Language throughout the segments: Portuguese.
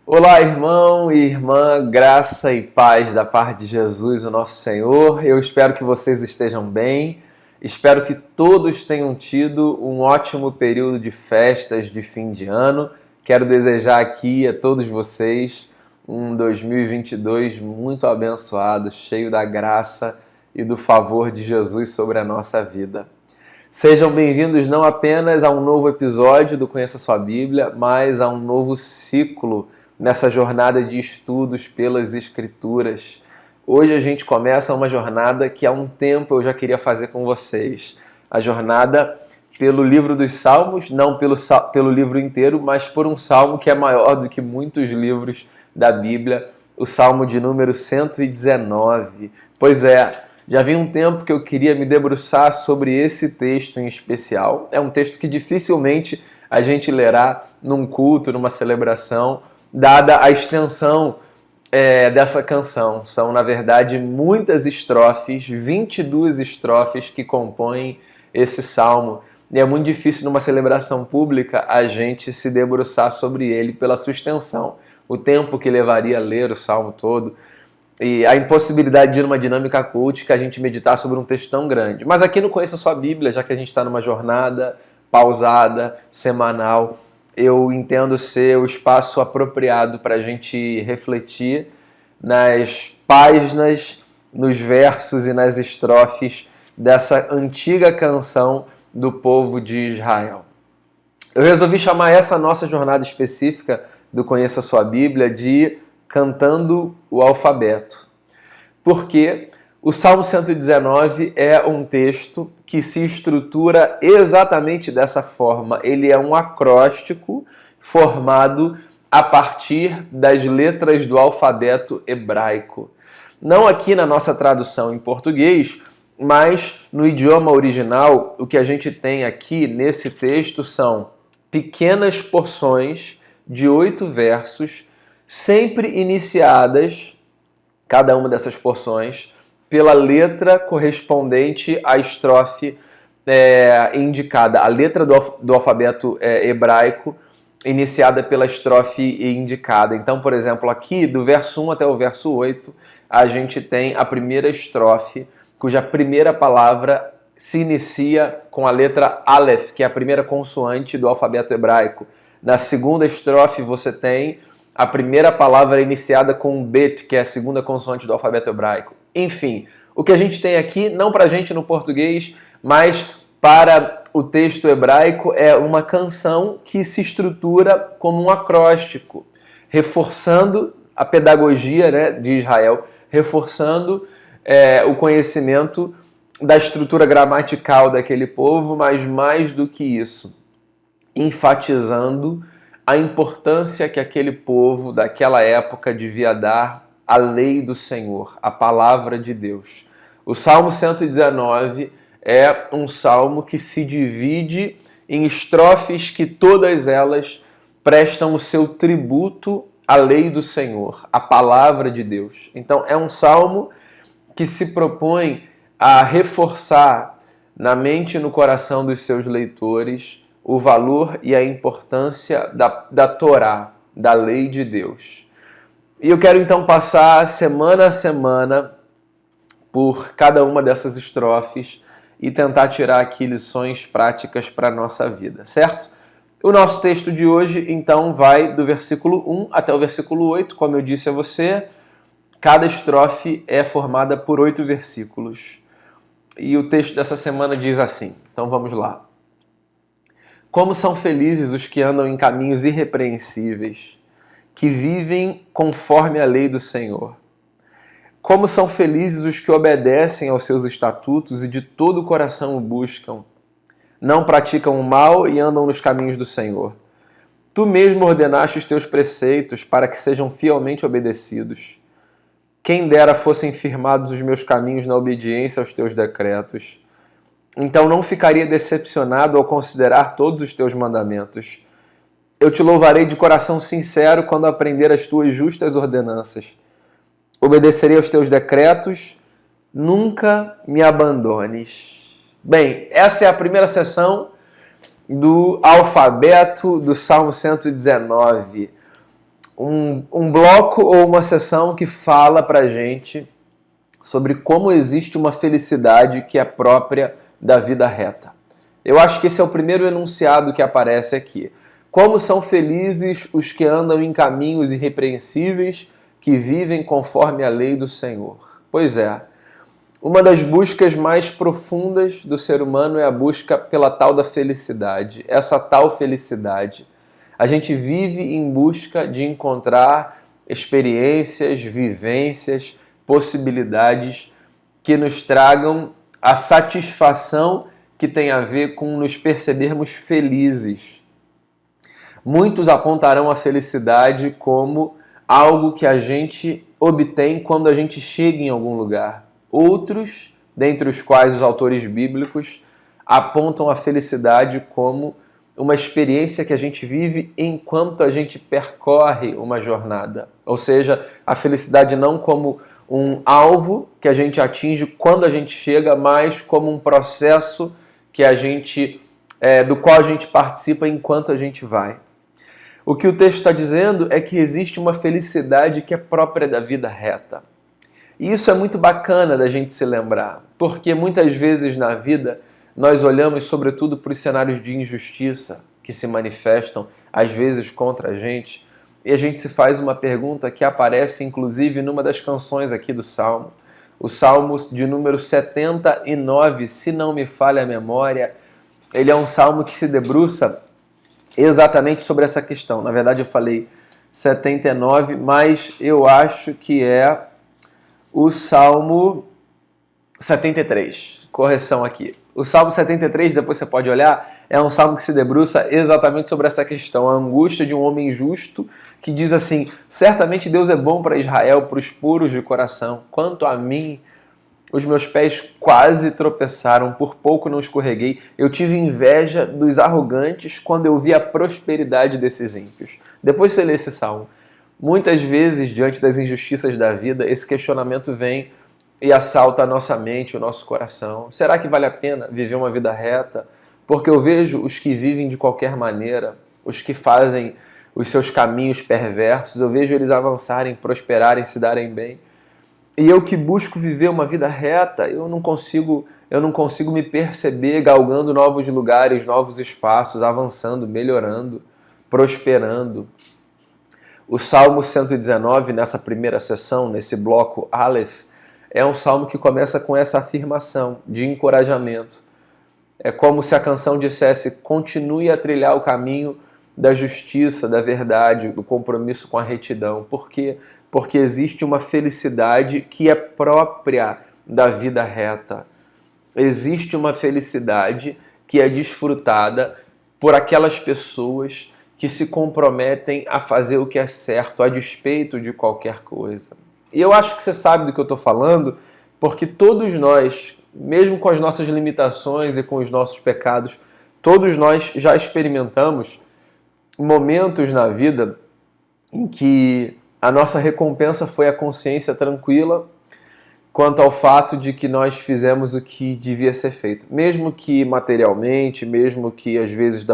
Olá, irmão e irmã, graça e paz da parte de Jesus, o nosso Senhor. Eu espero que vocês estejam bem, espero que todos tenham tido um ótimo período de festas de fim de ano. Quero desejar aqui a todos vocês um 2022 muito abençoado, cheio da graça e do favor de Jesus sobre a nossa vida. Sejam bem-vindos não apenas a um novo episódio do Conheça Sua Bíblia, mas a um novo ciclo nessa jornada de estudos pelas Escrituras. Hoje a gente começa uma jornada que há um tempo eu já queria fazer com vocês. A jornada pelo livro dos Salmos, não pelo livro inteiro, mas por um salmo que é maior do que muitos livros da Bíblia, o Salmo de número 119. Pois é, já havia um tempo que eu queria me debruçar sobre esse texto em especial. É um texto que dificilmente a gente lerá num culto, numa celebração, dada a extensão dessa canção. São, na verdade, muitas estrofes, 22 estrofes que compõem esse salmo. E é muito difícil numa celebração pública a gente se debruçar sobre ele pela sua extensão. O tempo que levaria a ler o salmo todo e a impossibilidade de, numa dinâmica cultica, a gente meditar sobre um texto tão grande. Mas aqui no Conheça Sua Bíblia, já que a gente está numa jornada pausada, semanal, eu entendo ser o espaço apropriado para a gente refletir nas páginas, nos versos e nas estrofes dessa antiga canção do povo de Israel. Eu resolvi chamar essa nossa jornada específica do Conheça Sua Bíblia de Cantando o Alfabeto, porque o Salmo 119 é um texto que se estrutura exatamente dessa forma. Ele é um acróstico formado a partir das letras do alfabeto hebraico. Não aqui na nossa tradução em português, mas no idioma original, o que a gente tem aqui nesse texto são pequenas porções de 8 versos, sempre iniciadas, cada uma dessas porções, pela letra correspondente à estrofe indicada, a letra do alfabeto hebraico iniciada pela estrofe indicada. Então, por exemplo, aqui do verso 1 até o verso 8, a gente tem a primeira estrofe, cuja primeira palavra se inicia com a letra Aleph, que é a primeira consoante do alfabeto hebraico. Na segunda estrofe você tem a primeira palavra iniciada com Bet, que é a segunda consoante do alfabeto hebraico. Enfim, o que a gente tem aqui, não para a gente no português, mas para o texto hebraico, é uma canção que se estrutura como um acróstico, reforçando a pedagogia de Israel, reforçando o conhecimento da estrutura gramatical daquele povo, mas mais do que isso, enfatizando a importância que aquele povo daquela época devia dar à lei do Senhor, à palavra de Deus. O Salmo 119 é um salmo que se divide em estrofes que todas elas prestam o seu tributo à lei do Senhor, à palavra de Deus. Então é um salmo que se propõe a reforçar na mente e no coração dos seus leitores o valor e a importância da Torá, da lei de Deus. E eu quero então passar semana a semana por cada uma dessas estrofes e tentar tirar aqui lições práticas para a nossa vida, certo? O nosso texto de hoje, então, vai do versículo 1 até o versículo 8. Como eu disse a você, cada estrofe é formada por 8 versículos. E o texto dessa semana diz assim, então vamos lá. Como são felizes os que andam em caminhos irrepreensíveis, que vivem conforme a lei do Senhor. Como são felizes os que obedecem aos seus estatutos e de todo o coração o buscam. Não praticam o mal e andam nos caminhos do Senhor. Tu mesmo ordenaste os teus preceitos para que sejam fielmente obedecidos. Quem dera fossem firmados os meus caminhos na obediência aos teus decretos. Então não ficaria decepcionado ao considerar todos os teus mandamentos. Eu te louvarei de coração sincero quando aprender as tuas justas ordenanças. Obedecerei aos teus decretos, nunca me abandones. Bem, essa é a primeira sessão do alfabeto do Salmo 119. um bloco ou uma sessão que fala pra gente sobre como existe uma felicidade que é própria da vida reta. Eu acho que esse é o primeiro enunciado que aparece aqui. Como são felizes os que andam em caminhos irrepreensíveis, que vivem conforme a lei do Senhor. Pois é, uma das buscas mais profundas do ser humano é a busca pela tal da felicidade. Essa tal felicidade. A gente vive em busca de encontrar experiências, vivências, possibilidades que nos tragam a satisfação que tem a ver com nos percebermos felizes. Muitos apontarão a felicidade como algo que a gente obtém quando a gente chega em algum lugar. Outros, dentre os quais os autores bíblicos, apontam a felicidade como uma experiência que a gente vive enquanto a gente percorre uma jornada. Ou seja, a felicidade não como um alvo que a gente atinge quando a gente chega, mas como um processo que do qual a gente participa enquanto a gente vai. O que o texto está dizendo é que existe uma felicidade que é própria da vida reta. E isso é muito bacana da gente se lembrar, porque muitas vezes na vida nós olhamos sobretudo para os cenários de injustiça que se manifestam, às vezes contra a gente, e a gente se faz uma pergunta que aparece inclusive numa das canções aqui do Salmo. O Salmo de número 79, se não me falha a memória, ele é um salmo que se debruça exatamente sobre essa questão. Na verdade eu falei 79, mas eu acho que é o Salmo 73. Correção aqui. O Salmo 73, depois você pode olhar, é um salmo que se debruça exatamente sobre essa questão, a angústia de um homem justo, que diz assim: certamente Deus é bom para Israel, para os puros de coração. Quanto a mim, os meus pés quase tropeçaram, por pouco não escorreguei. Eu tive inveja dos arrogantes quando eu vi a prosperidade desses ímpios. Depois você lê esse salmo. Muitas vezes, diante das injustiças da vida, esse questionamento vem e assalta a nossa mente, o nosso coração. Será que vale a pena viver uma vida reta? Porque eu vejo os que vivem de qualquer maneira, os que fazem os seus caminhos perversos, eu vejo eles avançarem, prosperarem, se darem bem. E eu que busco viver uma vida reta, eu não consigo me perceber galgando novos lugares, novos espaços, avançando, melhorando, prosperando. O Salmo 119, nessa primeira sessão, nesse bloco Aleph, é um salmo que começa com essa afirmação de encorajamento. É como se a canção dissesse: continue a trilhar o caminho da justiça, da verdade, do compromisso com a retidão. Por quê? Porque existe uma felicidade que é própria da vida reta. Existe uma felicidade que é desfrutada por aquelas pessoas que se comprometem a fazer o que é certo, a despeito de qualquer coisa. E eu acho que você sabe do que eu estou falando, porque todos nós, mesmo com as nossas limitações e com os nossos pecados, todos nós já experimentamos momentos na vida em que a nossa recompensa foi a consciência tranquila quanto ao fato de que nós fizemos o que devia ser feito. Mesmo que materialmente, mesmo que às vezes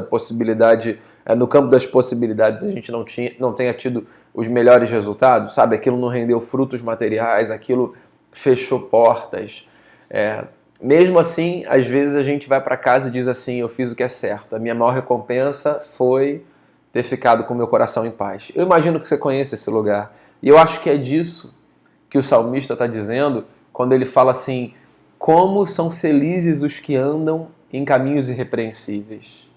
no campo das possibilidades a gente não tenha tido os melhores resultados, sabe? Aquilo não rendeu frutos materiais, aquilo fechou portas. Mesmo assim, às vezes a gente vai para casa e diz assim: eu fiz o que é certo, a minha maior recompensa foi ter ficado com meu coração em paz. Eu imagino que você conheça esse lugar. E eu acho que é disso que o salmista está dizendo quando ele fala assim: como são felizes os que andam em caminhos irrepreensíveis.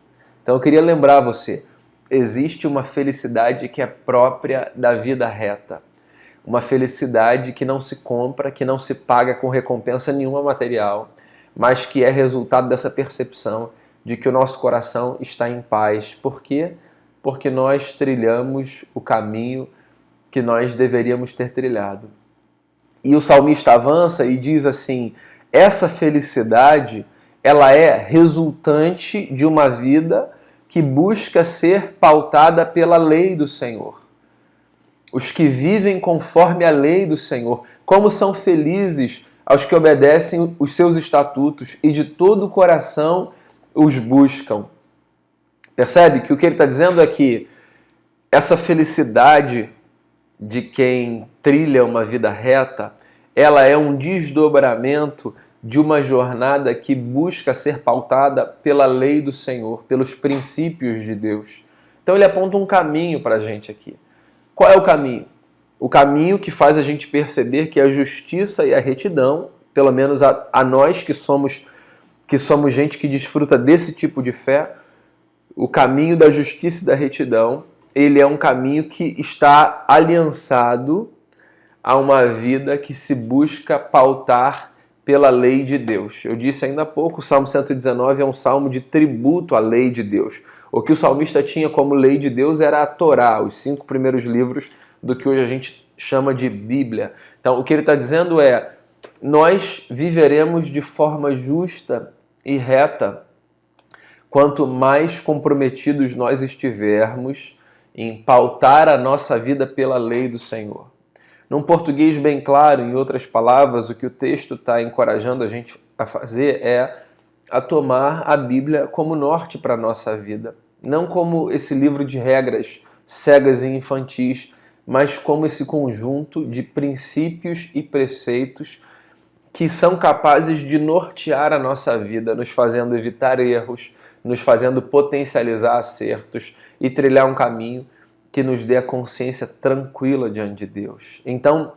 Então eu queria lembrar você, existe uma felicidade que é própria da vida reta. Uma felicidade que não se compra, que não se paga com recompensa nenhuma material, mas que é resultado dessa percepção de que o nosso coração está em paz. Por quê? Porque nós trilhamos o caminho que nós deveríamos ter trilhado. E o salmista avança e diz assim: essa felicidade, ela é resultante de uma vida que busca ser pautada pela lei do Senhor. Os que vivem conforme a lei do Senhor, como são felizes aos que obedecem os seus estatutos e de todo o coração os buscam. Percebe que o que ele está dizendo é que essa felicidade de quem trilha uma vida reta, ela é um desdobramento de uma jornada que busca ser pautada pela lei do Senhor, pelos princípios de Deus. Então ele aponta um caminho para a gente aqui. Qual é o caminho? O caminho que faz a gente perceber que a justiça e a retidão, pelo menos a nós que somos gente que desfruta desse tipo de fé, o caminho da justiça e da retidão, ele é um caminho que está aliançado a uma vida que se busca pautar pela lei de Deus. Eu disse ainda há pouco, o Salmo 119 é um salmo de tributo à lei de Deus. O que o salmista tinha como lei de Deus era a Torá, os 5 primeiros livros do que hoje a gente chama de Bíblia. Então, o que ele está dizendo é, nós viveremos de forma justa e reta quanto mais comprometidos nós estivermos em pautar a nossa vida pela lei do Senhor. Num português bem claro, em outras palavras, o que o texto está encorajando a gente a fazer é a tomar a Bíblia como norte para a nossa vida. Não como esse livro de regras cegas e infantis, mas como esse conjunto de princípios e preceitos que são capazes de nortear a nossa vida, nos fazendo evitar erros, nos fazendo potencializar acertos e trilhar um caminho que nos dê a consciência tranquila diante de Deus. Então,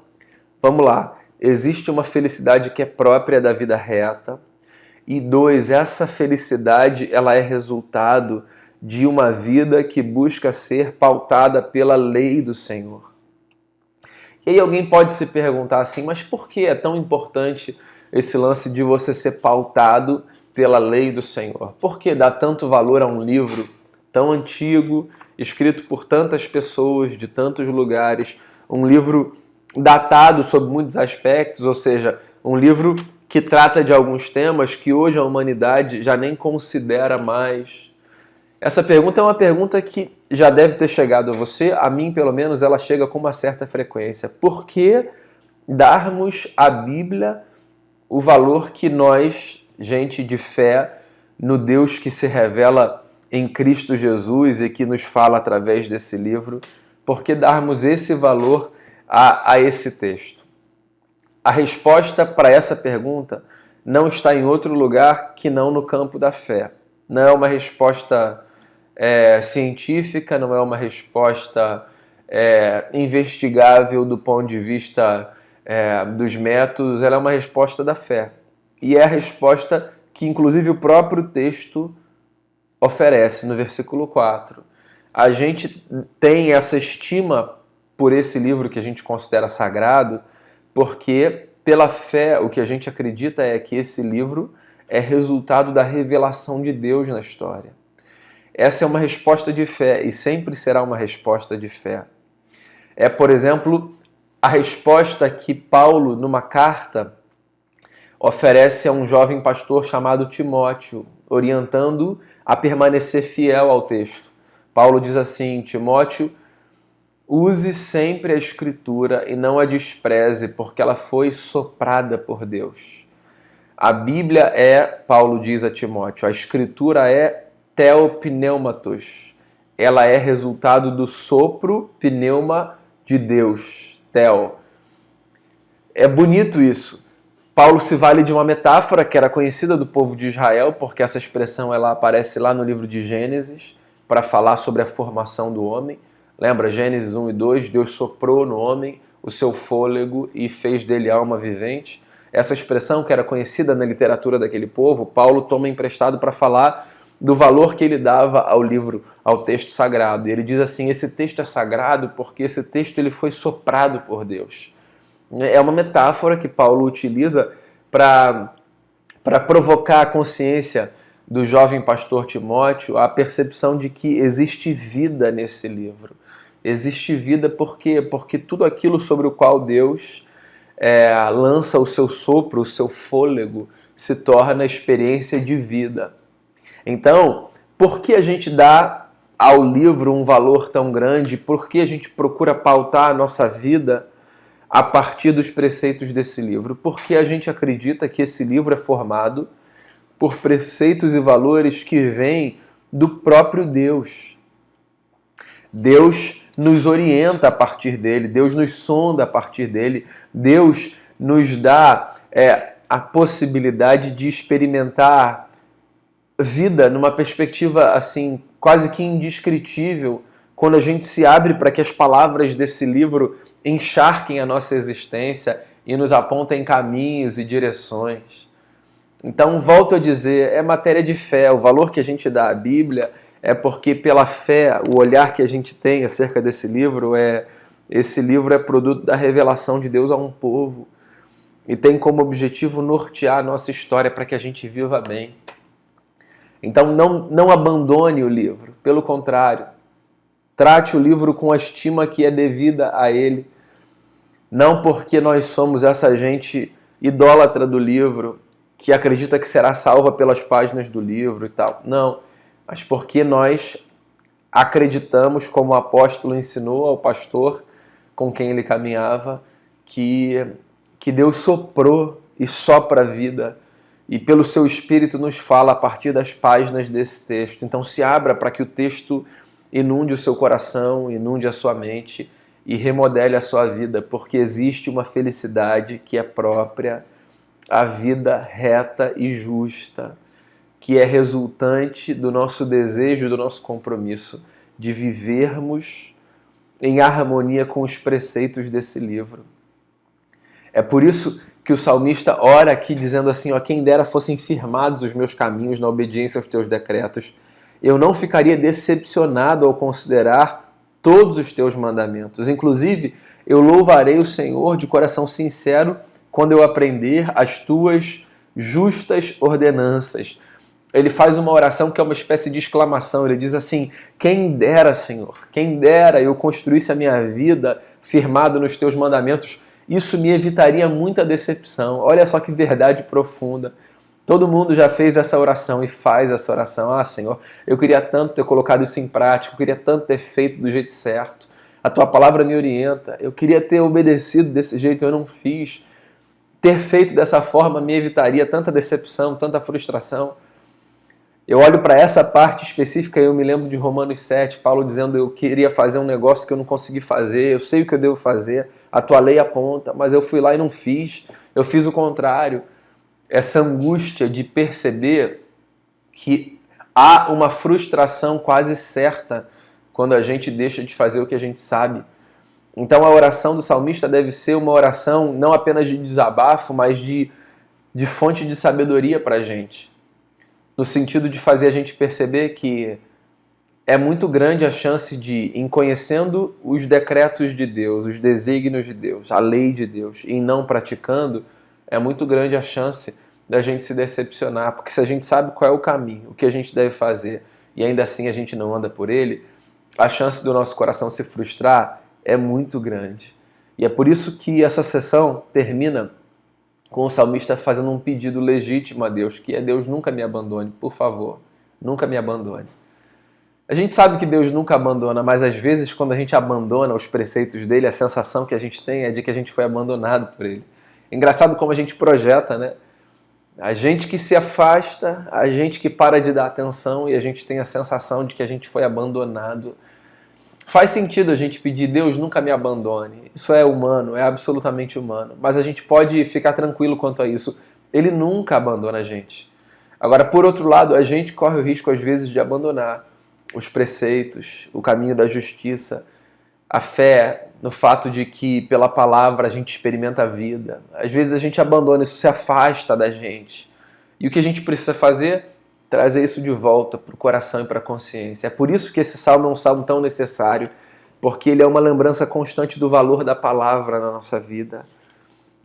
vamos lá. Existe uma felicidade que é própria da vida reta. E 2, essa felicidade ela é resultado de uma vida que busca ser pautada pela lei do Senhor. E aí alguém pode se perguntar assim, mas por que é tão importante esse lance de você ser pautado pela lei do Senhor? Por que dá tanto valor a um livro tão antigo, escrito por tantas pessoas de tantos lugares, um livro datado sob muitos aspectos, ou seja, um livro que trata de alguns temas que hoje a humanidade já nem considera mais? Essa pergunta é uma pergunta que já deve ter chegado a você, a mim pelo menos ela chega com uma certa frequência. Por que darmos à Bíblia o valor que nós, gente de fé, no Deus que se revela em Cristo Jesus e que nos fala através desse livro, por que darmos esse valor a esse texto? A resposta para essa pergunta não está em outro lugar que não no campo da fé. Não é uma resposta científica, não é uma resposta investigável do ponto de vista dos métodos, ela é uma resposta da fé. E é a resposta que inclusive o próprio texto oferece no versículo 4. A gente tem essa estima por esse livro que a gente considera sagrado, porque pela fé o que a gente acredita é que esse livro é resultado da revelação de Deus na história. Essa é uma resposta de fé e sempre será uma resposta de fé. É, por exemplo, a resposta que Paulo, numa carta, oferece a um jovem pastor chamado Timóteo, orientando a permanecer fiel ao texto. Paulo diz assim, Timóteo, use sempre a Escritura e não a despreze, porque ela foi soprada por Deus. A Bíblia Paulo diz a Timóteo, a Escritura é theopneumatos. Ela é resultado do sopro pneuma de Deus, theo. É bonito isso. Paulo se vale de uma metáfora que era conhecida do povo de Israel, porque essa expressão ela aparece lá no livro de Gênesis, para falar sobre a formação do homem. Lembra, Gênesis 1 e 2, Deus soprou no homem o seu fôlego e fez dele alma vivente. Essa expressão que era conhecida na literatura daquele povo, Paulo toma emprestado para falar do valor que ele dava ao livro, ao texto sagrado. E ele diz assim, esse texto é sagrado porque esse texto ele foi soprado por Deus. É uma metáfora que Paulo utiliza para provocar a consciência do jovem pastor Timóteo a percepção de que existe vida nesse livro. Existe vida por quê? Porque tudo aquilo sobre o qual Deus lança o seu sopro, o seu fôlego, se torna experiência de vida. Então, por que a gente dá ao livro um valor tão grande? Por que a gente procura pautar a nossa vida a partir dos preceitos desse livro? Porque a gente acredita que esse livro é formado por preceitos e valores que vêm do próprio Deus. Deus nos orienta a partir dele, Deus nos sonda a partir dele, Deus nos dá a possibilidade de experimentar vida numa perspectiva assim quase que indescritível, quando a gente se abre para que as palavras desse livro encharquem a nossa existência e nos apontem caminhos e direções. Então, volto a dizer, é matéria de fé. O valor que a gente dá à Bíblia é porque, pela fé, o olhar que a gente tem acerca desse livro esse livro é produto da revelação de Deus a um povo e tem como objetivo nortear a nossa história para que a gente viva bem. Então, não abandone o livro. Pelo contrário, trate o livro com a estima que é devida a ele. Não porque nós somos essa gente idólatra do livro, que acredita que será salva pelas páginas do livro e tal. Não, mas porque nós acreditamos, como o apóstolo ensinou ao pastor com quem ele caminhava, que Deus soprou e sopra a vida e pelo seu Espírito nos fala a partir das páginas desse texto. Então se abra para que o texto inunde o seu coração, inunde a sua mente e remodele a sua vida, porque existe uma felicidade que é própria à vida reta e justa, que é resultante do nosso desejo, do nosso compromisso de vivermos em harmonia com os preceitos desse livro. É por isso que o salmista ora aqui dizendo assim, ó, quem dera fossem firmados os meus caminhos na obediência aos teus decretos, eu não ficaria decepcionado ao considerar todos os teus mandamentos. Inclusive, eu louvarei o Senhor de coração sincero quando eu aprender as tuas justas ordenanças. Ele faz uma oração que é uma espécie de exclamação. Ele diz assim, quem dera, Senhor, quem dera eu construísse a minha vida firmado nos teus mandamentos. Isso me evitaria muita decepção. Olha só que verdade profunda. Todo mundo já fez essa oração e faz essa oração. Ah, Senhor, eu queria tanto ter colocado isso em prática, eu queria tanto ter feito do jeito certo. A tua palavra me orienta. Eu queria ter obedecido desse jeito, eu não fiz. Ter feito dessa forma me evitaria tanta decepção, tanta frustração. Eu olho para essa parte específica e eu me lembro de Romanos 7, Paulo dizendo eu queria fazer um negócio que eu não consegui fazer, eu sei o que eu devo fazer, a tua lei aponta, mas eu fui lá e não fiz, eu fiz o contrário. Essa angústia de perceber que há uma frustração quase certa quando a gente deixa de fazer o que a gente sabe. Então a oração do salmista deve ser uma oração não apenas de desabafo, mas de fonte de sabedoria para a gente. No sentido de fazer a gente perceber que é muito grande a chance de, em conhecendo os decretos de Deus, os desígnios de Deus, a lei de Deus, e não praticando, é muito grande a chance da gente se decepcionar, porque se a gente sabe qual é o caminho, o que a gente deve fazer, e ainda assim a gente não anda por ele, a chance do nosso coração se frustrar é muito grande. E é por isso que essa sessão termina com o salmista fazendo um pedido legítimo a Deus, que é Deus nunca me abandone, por favor, nunca me abandone. A gente sabe que Deus nunca abandona, mas às vezes quando a gente abandona os preceitos dele, a sensação que a gente tem é de que a gente foi abandonado por ele. É engraçado como a gente projeta, né? A gente que se afasta, a gente que para de dar atenção e a gente tem a sensação de que a gente foi abandonado. Faz sentido a gente pedir, Deus nunca me abandone. Isso é humano, é absolutamente humano. Mas a gente pode ficar tranquilo quanto a isso. Ele nunca abandona a gente. Agora, por outro lado, a gente corre o risco às vezes de abandonar os preceitos, o caminho da justiça, a fé no fato de que pela palavra a gente experimenta a vida. Às vezes a gente abandona, isso se afasta da gente. E o que a gente precisa fazer? Trazer isso de volta para o coração e para a consciência. É por isso que esse salmo é um salmo tão necessário, porque ele é uma lembrança constante do valor da palavra na nossa vida.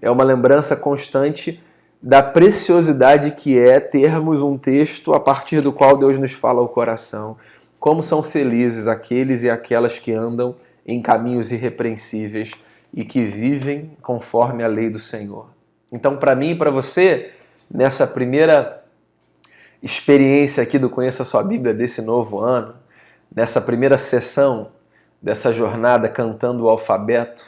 É uma lembrança constante da preciosidade que é termos um texto a partir do qual Deus nos fala ao coração. Como são felizes aqueles e aquelas que andam em caminhos irrepreensíveis e que vivem conforme a lei do Senhor. Então, para mim e para você, nessa primeira experiência aqui do Conheça a Sua Bíblia desse novo ano, nessa primeira sessão dessa jornada cantando o alfabeto,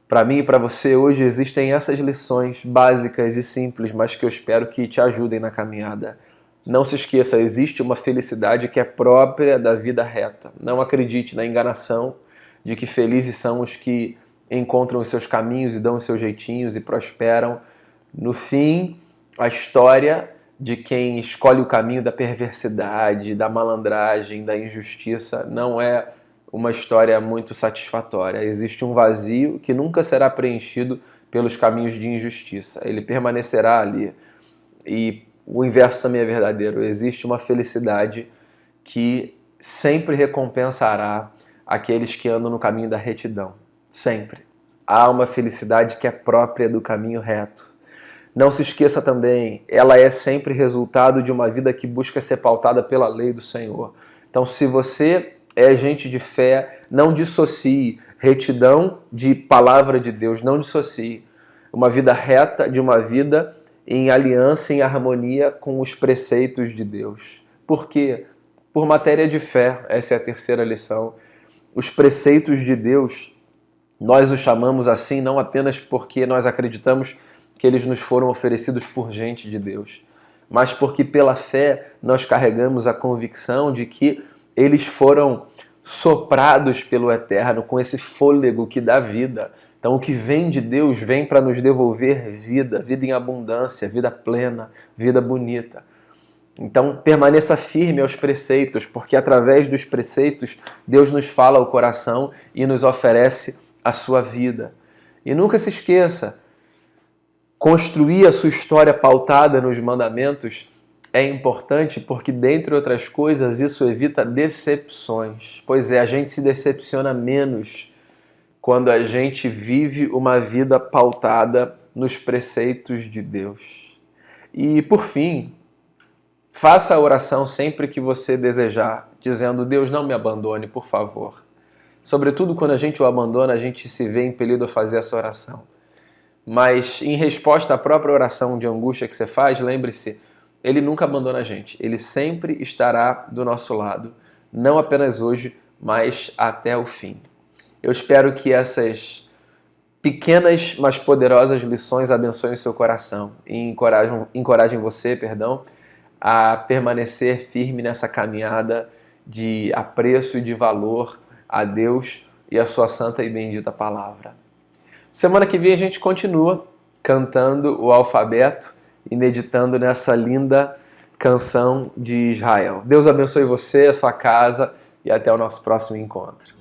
para mim e para você hoje existem essas lições básicas e simples, mas que eu espero que te ajudem na caminhada. Não se esqueça, existe uma felicidade que é própria da vida reta. Não acredite na enganação de que felizes são os que encontram os seus caminhos e dão os seus jeitinhos e prosperam. No fim, a história de quem escolhe o caminho da perversidade, da malandragem, da injustiça, não é uma história muito satisfatória. Existe um vazio que nunca será preenchido pelos caminhos de injustiça. Ele permanecerá ali. E o inverso também é verdadeiro. Existe uma felicidade que sempre recompensará aqueles que andam no caminho da retidão. Sempre. Há uma felicidade que é própria do caminho reto. Não se esqueça também, ela é sempre resultado de uma vida que busca ser pautada pela lei do Senhor. Então, se você é gente de fé, não dissocie retidão de palavra de Deus, não dissocie uma vida reta de uma vida em aliança, em harmonia com os preceitos de Deus. Por quê? Por matéria de fé, essa é a terceira lição. Os preceitos de Deus, nós os chamamos assim não apenas porque nós acreditamos que eles nos foram oferecidos por gente de Deus, mas porque pela fé nós carregamos a convicção de que eles foram soprados pelo Eterno com esse fôlego que dá vida. Então o que vem de Deus vem para nos devolver vida, vida em abundância, vida plena, vida bonita. Então permaneça firme aos preceitos, porque através dos preceitos Deus nos fala ao coração e nos oferece a sua vida. E nunca se esqueça, construir a sua história pautada nos mandamentos é importante porque, dentre outras coisas, isso evita decepções. Pois é, a gente se decepciona menos quando a gente vive uma vida pautada nos preceitos de Deus. E, por fim, faça a oração sempre que você desejar, dizendo: Deus, não me abandone, por favor. Sobretudo quando a gente o abandona, a gente se vê impelido a fazer essa oração. Mas em resposta à própria oração de angústia que você faz, lembre-se, Ele nunca abandona a gente. Ele sempre estará do nosso lado, não apenas hoje, mas até o fim. Eu espero que essas pequenas, mas poderosas lições abençoem o seu coração e encorajem você, a permanecer firme nessa caminhada de apreço e de valor a Deus e a sua santa e bendita palavra. Semana que vem a gente continua cantando o alfabeto e meditando nessa linda canção de Israel. Deus abençoe você, a sua casa e até o nosso próximo encontro.